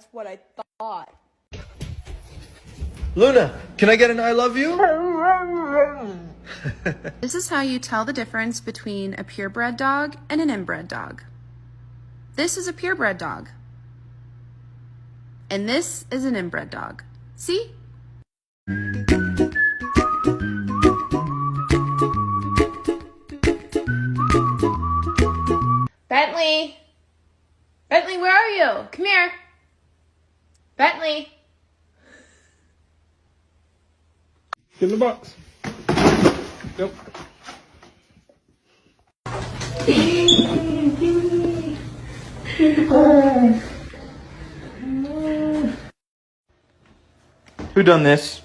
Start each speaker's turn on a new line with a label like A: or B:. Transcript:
A: That's what I thought.
B: Luna, can I get an I love you?
C: This is how you tell the difference between a purebred dog and an inbred dog. This is a purebred dog. And this is an inbred dog. See? Bentley! Bentley, where are you? Come here. Bentley!
D: Get in the box. Yep.
B: Who done this?